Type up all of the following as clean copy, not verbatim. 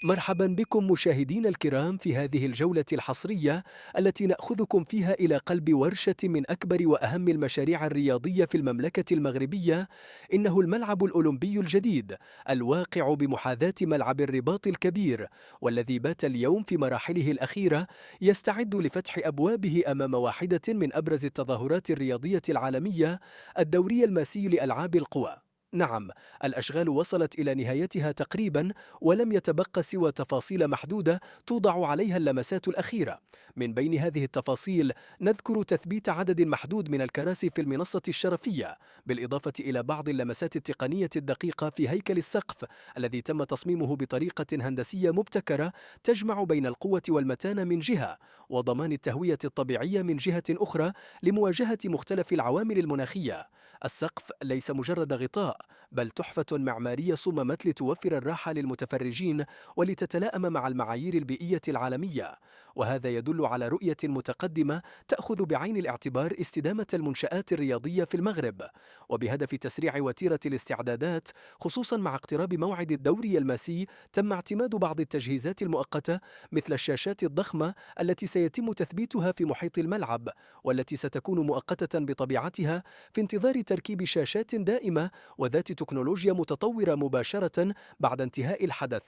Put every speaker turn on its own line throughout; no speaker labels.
مرحبا بكم مشاهدينا الكرام في هذه الجولة الحصرية التي نأخذكم فيها إلى قلب ورشة من أكبر وأهم المشاريع الرياضية في المملكة المغربية. إنه الملعب الأولمبي الجديد الواقع بمحاذاة ملعب الرباط الكبير، والذي بات اليوم في مراحله الأخيرة يستعد لفتح أبوابه أمام واحدة من أبرز التظاهرات الرياضية العالمية، الدوري الماسي لألعاب القوى. نعم، الأشغال وصلت إلى نهايتها تقريبا، ولم يتبقى سوى تفاصيل محدودة توضع عليها اللمسات الأخيرة. من بين هذه التفاصيل نذكر تثبيت عدد محدود من الكراسي في المنصة الشرفية، بالإضافة إلى بعض اللمسات التقنية الدقيقة في هيكل السقف الذي تم تصميمه بطريقة هندسية مبتكرة تجمع بين القوة والمتانة من جهة، وضمان التهوية الطبيعية من جهة أخرى، لمواجهة مختلف العوامل المناخية. السقف ليس مجرد غطاء، بل تحفة معمارية صممت لتوفر الراحة للمتفرجين ولتتلائم مع المعايير البيئية العالمية. وهذا يدل على رؤية متقدمة تأخذ بعين الاعتبار استدامة المنشآت الرياضية في المغرب، وبهدف تسريع وتيرة الاستعدادات، خصوصا مع اقتراب موعد الدوري الماسي. تم اعتماد بعض التجهيزات المؤقتة مثل الشاشات الضخمة التي سيتم تثبيتها في محيط الملعب، والتي ستكون مؤقتة بطبيعتها في انتظار تركيب شاشات دائمة وذات تكنولوجيا متطورة مباشرة بعد انتهاء الحدث.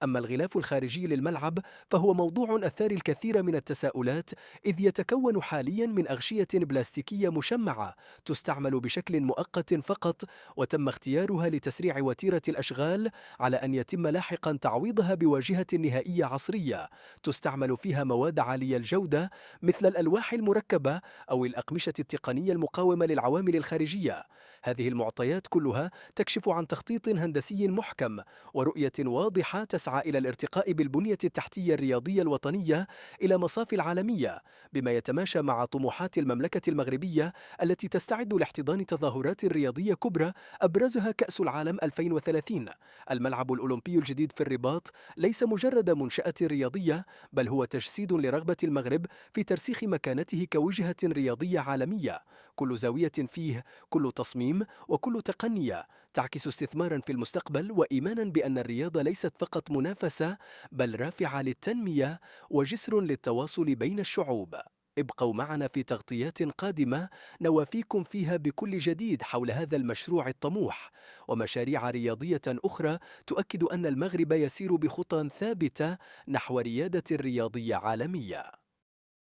أما الغلاف الخارجي للملعب فهو موضوع أثار الكثير من التساؤلات، إذ يتكون حاليا من أغشية بلاستيكية مشمعة تستعمل بشكل مؤقت فقط، وتم اختيارها لتسريع وتيرة الأشغال، على أن يتم لاحقا تعويضها بواجهة نهائية عصرية تستعمل فيها مواد عالية الجودة مثل الألواح المركبة أو الأقمشة التقنية المقاومة للعوامل الخارجية. هذه المعطيات كلها تكشف عن تخطيط هندسي محكم ورؤية واضحة تسعى إلى الارتقاء بالبنية التحتية الرياضية الوطنية إلى مصاف العالمية، بما يتماشى مع طموحات المملكة المغربية التي تستعد لاحتضان تظاهرات رياضية كبرى أبرزها كأس العالم 2030. الملعب الأولمبي الجديد في الرباط ليس مجرد منشأة رياضية، بل هو تجسيد لرغبة المغرب في ترسيخ مكانته كوجهة رياضية عالمية. كل زاوية فيه، كل تصميم وكل تقنية تعكس استثمارا في المستقبل، وإيمانا بأن الرياضة ليست فقط منافسة، بل رافعة للتنمية وجسر للتواصل بين الشعوب. ابقوا معنا في تغطيات قادمة نوافيكم فيها بكل جديد حول هذا المشروع الطموح، ومشاريع رياضية أخرى تؤكد أن المغرب يسير بخطى ثابتة نحو ريادة رياضية عالمية.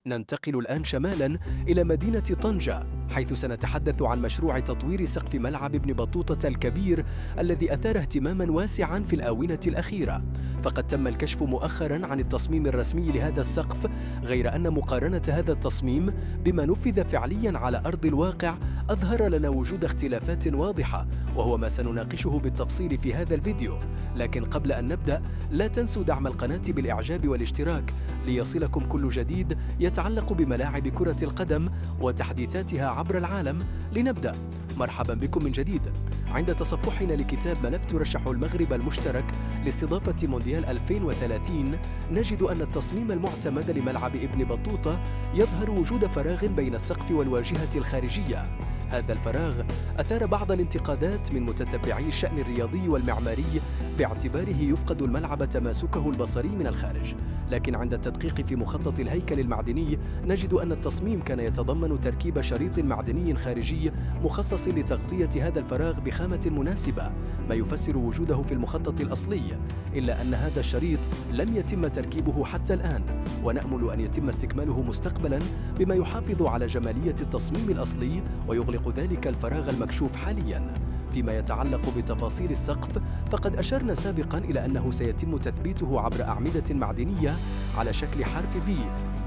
ننتقل الآن شمالاً إلى مدينة طنجة، حيث سنتحدث عن مشروع تطوير سقف ملعب ابن بطوطة الكبير الذي أثار اهتماماً واسعاً في الآونة الأخيرة. فقد تم الكشف مؤخراً عن التصميم الرسمي لهذا السقف، غير أن مقارنة هذا التصميم بما نفذ فعلياً على أرض الواقع أظهر لنا وجود اختلافات واضحة، وهو ما سنناقشه بالتفصيل في هذا الفيديو. لكن قبل أن نبدأ، لا تنسوا دعم القناة بالإعجاب والاشتراك ليصلكم كل جديد يتعلق بملاعب كرة القدم وتحديثاتها عبر العالم. لنبدأ. مرحبا بكم من جديد. عند تصفحنا لكتاب ملف ترشح المغرب المشترك لاستضافة مونديال 2030، نجد أن التصميم المعتمد لملعب ابن بطوطة يظهر وجود فراغ بين السقف والواجهة الخارجية. هذا الفراغ أثار بعض الانتقادات من متتبعي الشأن الرياضي والمعماري، باعتباره يفقد الملعب تماسكه البصري من الخارج. لكن عند التدقيق في مخطط الهيكل المعدني نجد أن التصميم كان يتضمن تركيب شريط معدني خارجي مخصص لتغطية هذا الفراغ بخامة مناسبة، ما يفسر وجوده في المخطط الأصلي، إلا أن هذا الشريط لم يتم تركيبه حتى الآن، ونأمل أن يتم استكماله مستقبلا، بما يحافظ على جمالية التصميم الأصلي ويغلق ذلك الفراغ المكشوف حاليا. فيما يتعلق بتفاصيل السقف، فقد أشرنا سابقا إلى أنه سيتم تثبيته عبر أعمدة معدنية على شكل حرف V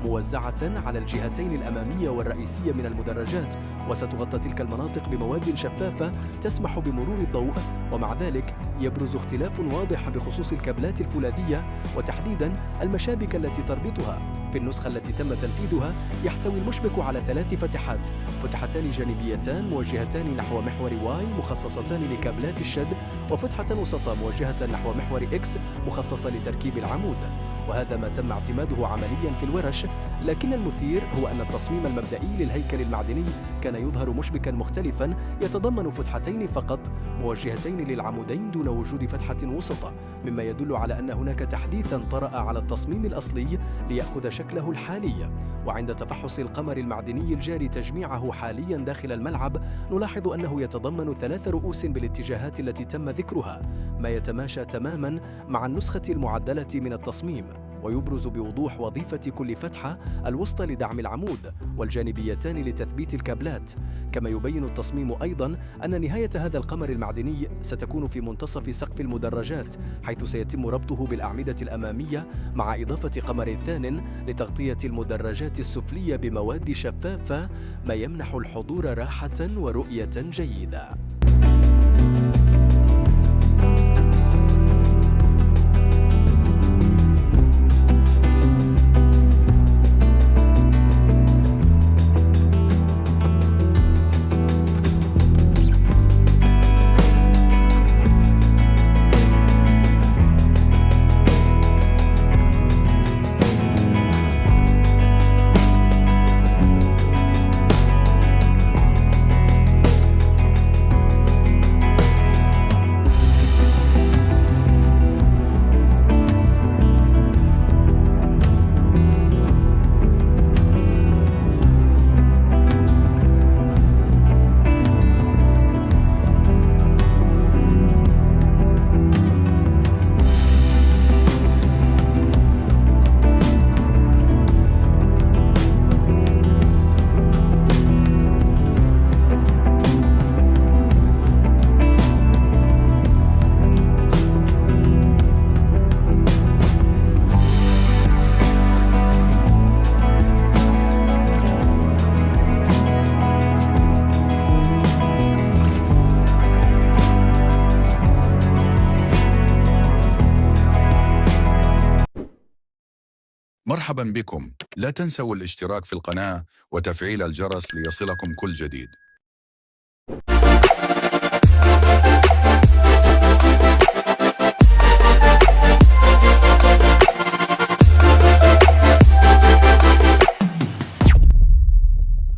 موزعة على الجهتين الأمامية والرئيسية من المدرجات، وستغطى تلك المناطق بمواد شفافة تسمح بمرور الضوء. ومع ذلك يبرز اختلاف واضح بخصوص الكابلات الفولاذية، وتحديدا المشابك التي تربطها. في النسخة التي تم تنفيذها يحتوي المشبك على 3 فتحات، فتحتان جانبيتان موجهتان نحو محور Y مخصصتان لكابلات الشد، وفتحة وسطى موجهة نحو محور X مخصصة لتركيب العمود. وهذا ما تم اعتماده عمليا في الورش لكن المثير هو أن التصميم المبدئي للهيكل المعدني كان يظهر مشبكا مختلفا يتضمن فتحتين فقط موجهتين للعمودين دون وجود فتحة وسطى، مما يدل على أن هناك تحديثا طرأ على التصميم الأصلي ليأخذ شكله الحالي. وعند تفحص القمر المعدني الجاري تجميعه حاليا داخل الملعب نلاحظ أنه يتضمن 3 رؤوس بالاتجاهات التي تم ذكرها، ما يتماشى تماما مع النسخة المعدلة من التصميم، ويبرز بوضوح وظيفة كل فتحة، الوسطى لدعم العمود والجانبيتان لتثبيت الكابلات. كما يبين التصميم أيضا أن نهاية هذا القمر المعدني ستكون في منتصف سقف المدرجات، حيث سيتم ربطه بالأعمدة الأمامية مع إضافة قمر ثان لتغطية المدرجات السفلية بمواد شفافة، ما يمنح الحضور راحة ورؤية جيدة.
مرحبا بكم، لا تنسوا الاشتراك في القناة وتفعيل الجرس ليصلكم كل جديد.